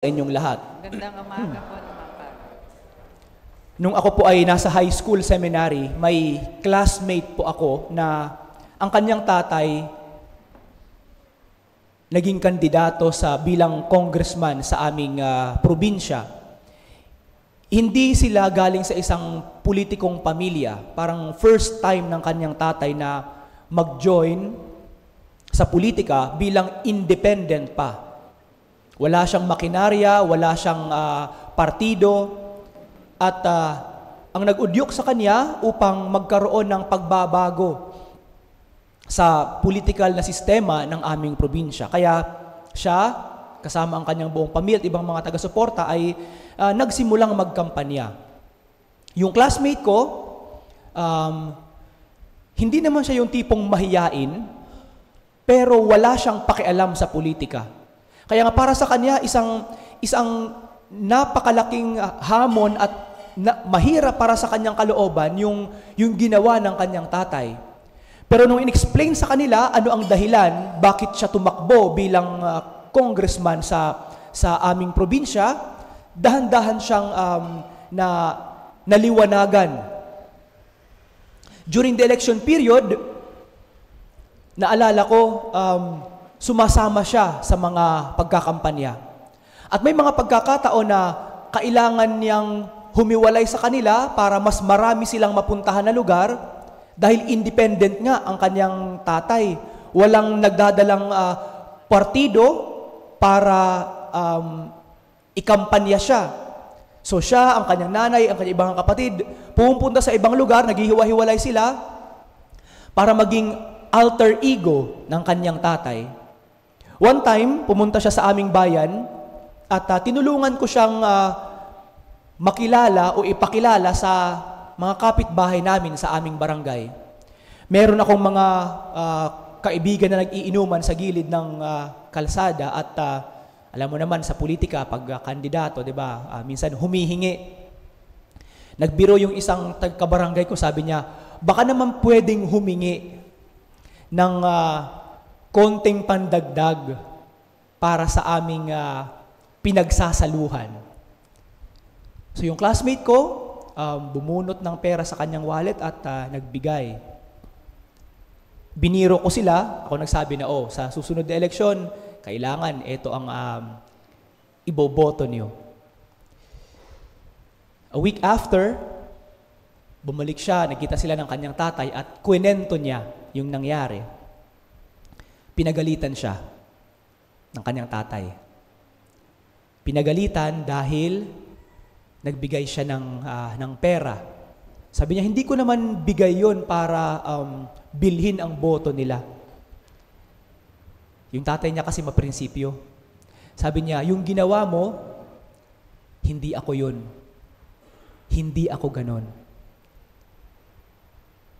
Inyong lahat. Gandang umaga po naman pa. Nung ako po ay nasa high school seminary, may classmate po ako na ang kanyang tatay naging kandidato bilang congressman sa aming probinsya. Hindi sila galing sa isang politikong pamilya. Parang first time ng kanyang tatay na mag-join sa politika bilang independent pa. Wala siyang makinarya, wala siyang partido, at ang nag-udyok sa kanya upang magkaroon ng pagbabago sa political na sistema ng aming probinsya. Kaya siya, kasama ang kanyang buong pamilya at ibang mga taga-suporta ay nagsimulang magkampanya. Yung classmate ko, hindi naman siya yung tipong mahiyain, pero wala siyang pakialam sa politika. Kaya nga para sa kanya, isang napakalaking hamon at mahirap para sa kanyang kalooban yung ginawa ng kanyang tatay. Pero nung in-explain sa kanila ano ang dahilan, bakit siya tumakbo bilang congressman sa aming probinsya, dahan-dahan siyang naliwanagan. During the election period, naalala ko, sumasama siya sa mga pagkakampanya. At may mga pagkakataon na kailangan niyang humiwalay sa kanila para mas marami silang mapuntahan na lugar dahil independent nga ang kanyang tatay. Walang nagdadalang partido para ikampanya siya. So siya, ang kanyang nanay, ang kanyang ibang kapatid, pumupunta sa ibang lugar, naghihiwa-hiwalay sila para maging alter ego ng kanyang tatay. One time, pumunta siya sa aming bayan at tinulungan ko siyang makilala o ipakilala sa mga kapitbahay namin sa aming barangay. Meron akong mga kaibigan na nag-iinuman sa gilid ng kalsada at alam mo naman sa politika, pag kandidato, di ba, minsan humihingi. Nagbiro yung isang kabarangay ko, sabi niya, baka naman pwedeng humingi ng konting pandagdag para sa aming pinagsasaluhan. So yung classmate ko, bumunot ng pera sa kanyang wallet at nagbigay. Biniro ko sila, ako nagsabi na, sa susunod na eleksyon, kailangan ito ang iboboto niyo. A week after, bumalik siya, nagkita sila ng kanyang tatay at kwento niya yung nangyari. Pinagalitan siya ng kanyang tatay. Pinagalitan dahil nagbigay siya ng pera. Sabi niya, hindi ko naman bigay yon para bilhin ang boto nila. Yung tatay niya kasi maprinsipyo. Sabi niya, yung ginawa mo, hindi ako yun. Hindi ako ganon.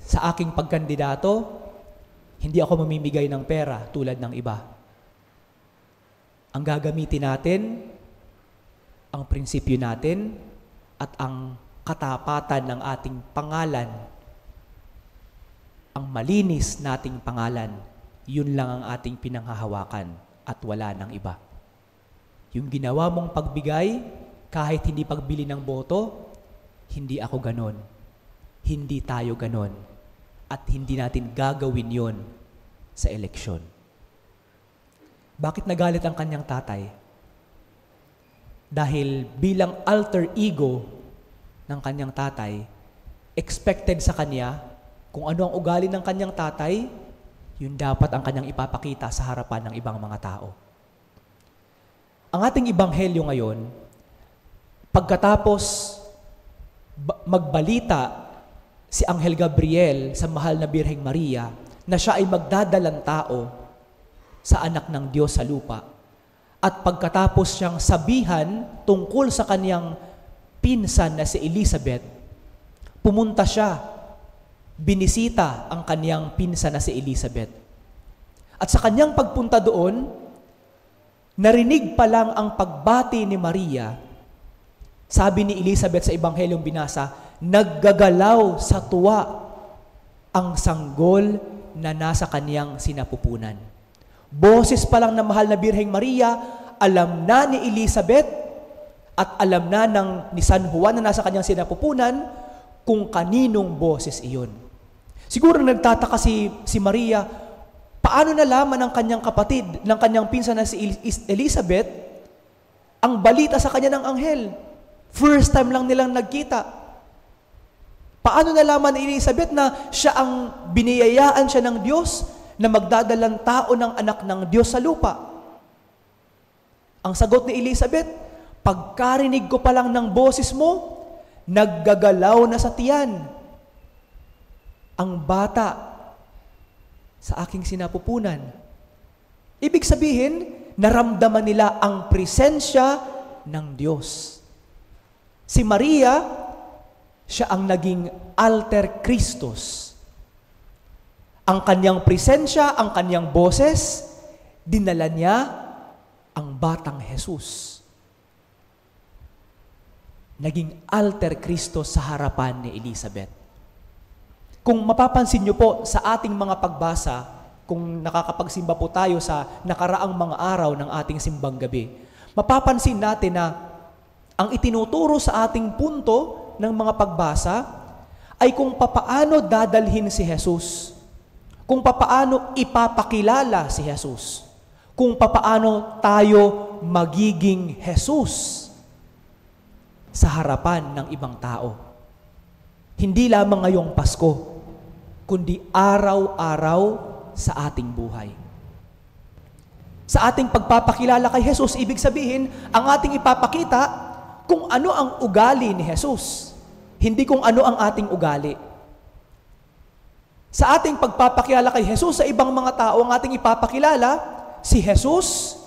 Sa aking pagkandidato, hindi ako mamimigay ng pera tulad ng iba. Ang gagamitin natin, ang prinsipyo natin, at ang katapatan ng ating pangalan, ang malinis nating pangalan, yun lang ang ating pinanghahawakan at wala ng iba. Yung ginawa mong pagbigay, kahit hindi pagbili ng boto, hindi ako ganon. Hindi tayo ganon. At hindi natin gagawin yon sa eleksyon. Bakit nagalit ang kanyang tatay? Dahil bilang alter ego ng kanyang tatay, expected sa kanya kung ano ang ugali ng kanyang tatay, yun dapat ang kanyang ipapakita sa harapan ng ibang mga tao. Ang ating ebanghelyo ngayon, pagkatapos magbalita si Anghel Gabriel sa mahal na Birheng Maria na siya ay magdadalang tao sa anak ng Diyos sa lupa. At pagkatapos siyang sabihan tungkol sa kanyang pinsan na si Elizabeth, pumunta siya, binisita ang kanyang pinsan na si Elizabeth. At sa kanyang pagpunta doon, narinig pa lang ang pagbati ni Maria. Sabi ni Elizabeth sa Ebanghelyong binasa, naggagalaw sa tuwa ang sanggol na nasa kaniyang sinapupunan. Boses pa lang na mahal na Birheng Maria alam na ni Elizabeth at alam na ni San Juan na nasa kanyang sinapupunan kung kaninong boses iyon. Siguro nagtataka si Maria, paano nalaman ng kanyang kapatid, ng kanyang pinsan na si Elizabeth, ang balita sa kanya ng anghel? First time lang nilang nagkita. Paano nalaman ni Elizabeth na siya ang biniyayaan siya ng Diyos na magdadalang tao ng anak ng Diyos sa lupa? Ang sagot ni Elizabeth, pagkarinig ko pa lang ng boses mo, naggagalaw na sa tiyan ang bata sa aking sinapupunan. Ibig sabihin, naramdaman nila ang presensya ng Diyos. Si Maria, siya ang naging alter Christus. Ang kanyang presensya, ang kanyang boses, dinala niya ang batang Jesus. Naging alter Christus sa harapan ni Elizabeth. Kung mapapansin niyo po sa ating mga pagbasa, kung nakakapagsimba po tayo sa nakaraang mga araw ng ating simbang gabi, mapapansin natin na ang itinuturo sa ating punto ng mga pagbasa ay kung papaano dadalhin si Jesus, kung papaano ipapakilala si Jesus, kung papaano tayo magiging Jesus sa harapan ng ibang tao. Hindi lamang ngayong Pasko, kundi araw-araw sa ating buhay. Sa ating pagpapakilala kay Jesus, ibig sabihin, ang ating ipapakita kung ano ang ugali ni Jesus, hindi kung ano ang ating ugali. Sa ating pagpapakilala kay Jesus sa ibang mga tao, ang ating ipapakilala, si Jesus,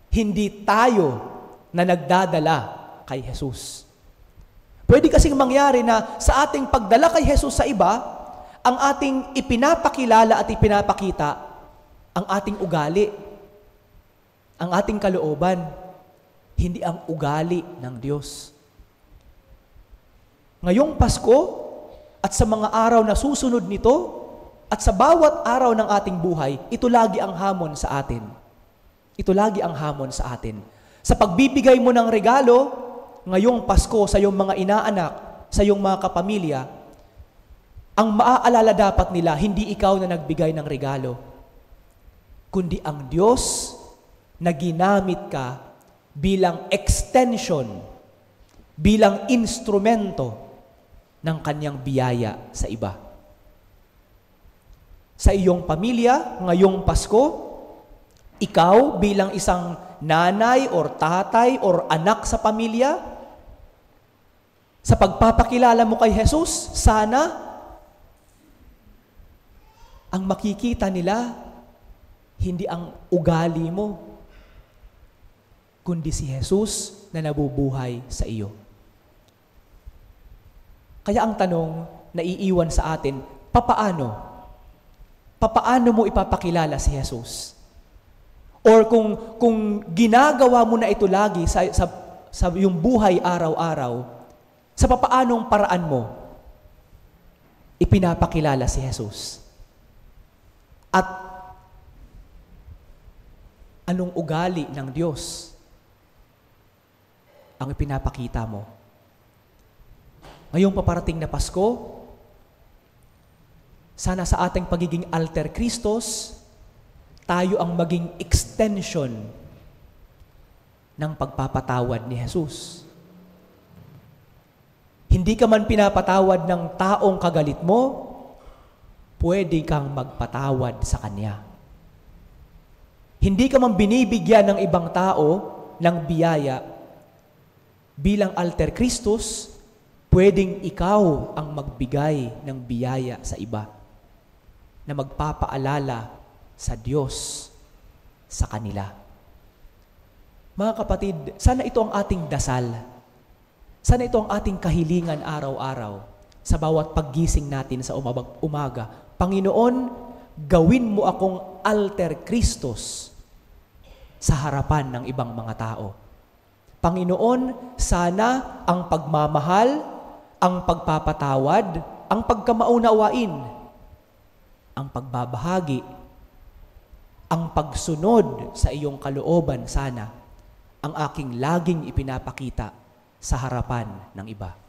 hindi tayo na nagdadala kay Jesus. Pwede kasing mangyari na sa ating pagdala kay Jesus sa iba, ang ating ipinapakilala at ipinapakita ang ating ugali, ang ating kalooban, hindi ang ugali ng Diyos. Ngayong Pasko at sa mga araw na susunod nito at sa bawat araw ng ating buhay, ito lagi ang hamon sa atin. Ito lagi ang hamon sa atin. Sa pagbibigay mo ng regalo, ngayong Pasko sa iyong mga inaanak, sa iyong mga kapamilya, ang maaalala dapat nila, hindi ikaw na nagbigay ng regalo, kundi ang Diyos na ginamit ka bilang extension, bilang instrumento ng kanyang biyaya sa iba. Sa iyong pamilya, ngayong Pasko, ikaw bilang isang nanay or tatay or anak sa pamilya, sa pagpapakilala mo kay Jesus, sana ang makikita nila hindi ang ugali mo, kundi si Jesus na nabubuhay sa iyo. Kaya ang tanong na iiwan sa atin, papaano? Papaano mo ipapakilala si Jesus? Or kung ginagawa mo na ito lagi sa iyong buhay araw-araw, sa papaanong paraan mo ipinapakilala si Jesus? At anong ugali ng Diyos ang ipinapakita mo? Ngayong paparating na Pasko, sana sa ating pagiging alter Christos, tayo ang maging extension ng pagpapatawad ni Jesus. Hindi ka man pinapatawad ng taong kagalit mo, pwede kang magpatawad sa Kanya. Hindi ka man binibigyan ng ibang tao ng biyaya, bilang alter Christus, pwedeng ikaw ang magbigay ng biyaya sa iba na magpapaalala sa Diyos sa kanila. Mga kapatid, sana ito ang ating dasal. Sana ito ang ating kahilingan araw-araw sa bawat paggising natin sa umaga. Panginoon, gawin mo akong alter Christos sa harapan ng ibang mga tao. Panginoon, sana ang pagmamahal, ang pagpapatawad, ang pagkamaunawain, ang pagbabahagi, ang pagsunod sa iyong kalooban sana ang aking laging ipinapakita sa harapan ng iba.